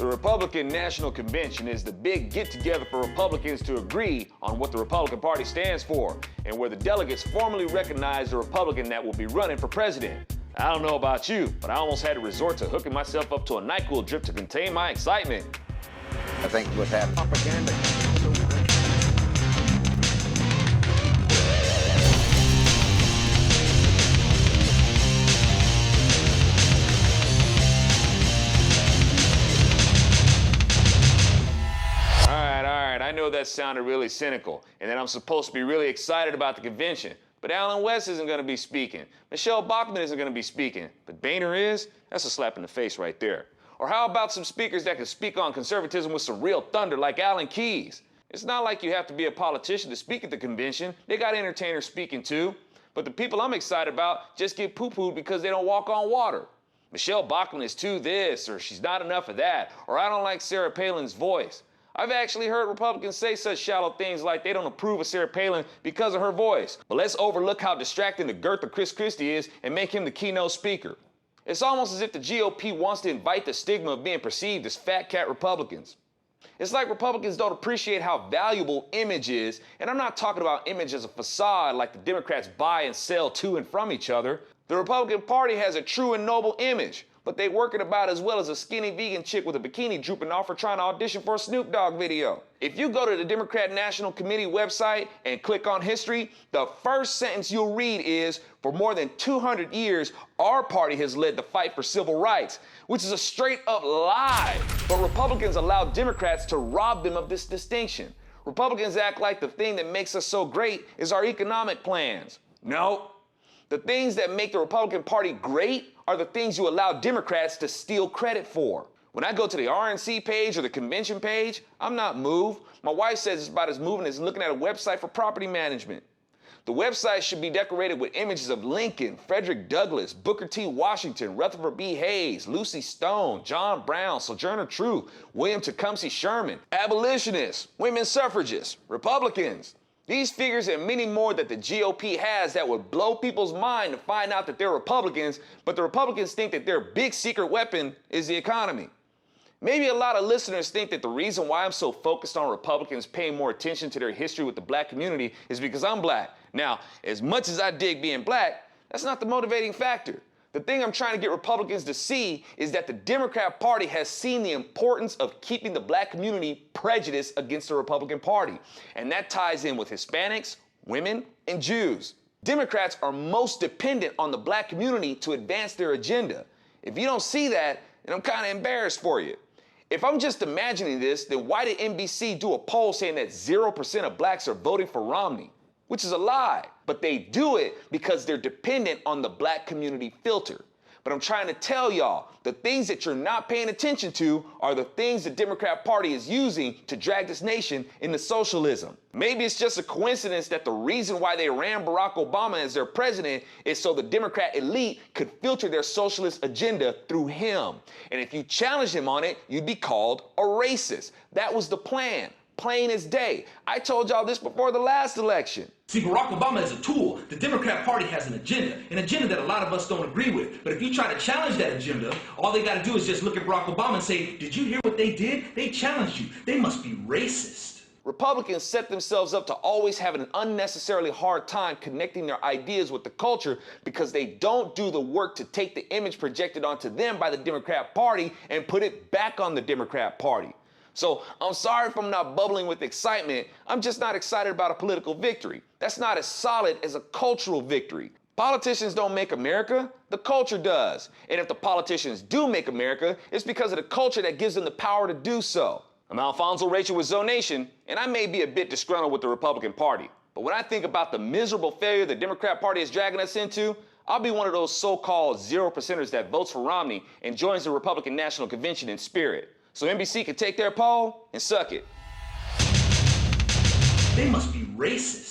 The Republican National Convention is the big get-together for Republicans to agree on what the Republican Party stands for, and where the delegates formally recognize the Republican that will be running for president. I don't know about you, but I almost had to resort to hooking myself up to a NyQuil drip to contain my excitement. I think what happened. Propaganda. I know that sounded really cynical, and that I'm supposed to be really excited about the convention, but Alan West isn't going to be speaking. Michelle Bachmann isn't going to be speaking, but Boehner is? That's a slap in the face right there. Or how about some speakers that can speak on conservatism with some real thunder like Alan Keyes? It's not like you have to be a politician to speak at the convention. They got entertainers speaking too. But the people I'm excited about just get poo-pooed because they don't walk on water. Michelle Bachmann is too this, or she's not enough of that, or I don't like Sarah Palin's voice. I've actually heard Republicans say such shallow things like they don't approve of Sarah Palin because of her voice. But let's overlook how distracting the girth of Chris Christie is and make him the keynote speaker. It's almost as if the GOP wants to invite the stigma of being perceived as fat cat Republicans. It's like Republicans don't appreciate how valuable image is, and I'm not talking about image as a facade like the Democrats buy and sell to and from each other. The Republican Party has a true and noble image, but they work it about as well as a skinny vegan chick with a bikini drooping off for trying to audition for a Snoop Dogg video. If you go to the Democrat National Committee website and click on history, the first sentence you'll read is, for more than 200 years, our party has led the fight for civil rights, which is a straight up lie. But Republicans allow Democrats to rob them of this distinction. Republicans act like the thing that makes us so great is our economic plans. No. The things that make the Republican Party great are the things you allow Democrats to steal credit for. When I go to the RNC page or the convention page, I'm not moved. My wife says it's about as moving as looking at a website for property management. The website should be decorated with images of Lincoln, Frederick Douglass, Booker T. Washington, Rutherford B. Hayes, Lucy Stone, John Brown, Sojourner Truth, William Tecumseh Sherman, abolitionists, women suffragists, Republicans. These figures and many more that the GOP has that would blow people's mind to find out that they're Republicans, but the Republicans think that their big secret weapon is the economy. Maybe a lot of listeners think that the reason why I'm so focused on Republicans paying more attention to their history with the black community is because I'm black. Now, as much as I dig being black, that's not the motivating factor. The thing I'm trying to get Republicans to see is that the Democrat Party has seen the importance of keeping the black community prejudiced against the Republican Party. And that ties in with Hispanics, women, and Jews. Democrats are most dependent on the black community to advance their agenda. If you don't see that, then I'm kind of embarrassed for you. If I'm just imagining this, then why did NBC do a poll saying that 0% of blacks are voting for Romney? Which is a lie, but they do it because they're dependent on the black community filter. But I'm trying to tell y'all, the things that you're not paying attention to are the things the Democrat Party is using to drag this nation into socialism. Maybe it's just a coincidence that the reason why they ran Barack Obama as their president is so the Democrat elite could filter their socialist agenda through him. And if you challenge him on it, you'd be called a racist. That was the plan. Plain as day. I told y'all this before the last election. See, Barack Obama is a tool. The Democrat Party has an agenda that a lot of us don't agree with. But if you try to challenge that agenda, all they got to do is just look at Barack Obama and say, did you hear what they did? They challenged you. They must be racist. Republicans set themselves up to always have an unnecessarily hard time connecting their ideas with the culture because they don't do the work to take the image projected onto them by the Democrat Party and put it back on the Democrat Party. So I'm sorry if I'm not bubbling with excitement. I'm just not excited about a political victory. That's not as solid as a cultural victory. Politicians don't make America, the culture does. And if the politicians do make America, it's because of the culture that gives them the power to do so. I'm Alfonso Rachel with ZoNation, and I may be a bit disgruntled with the Republican Party. But when I think about the miserable failure the Democrat Party is dragging us into, I'll be one of those so-called 0%ers that votes for Romney and joins the Republican National Convention in spirit. So NBC can take their poll and suck it. They must be racist.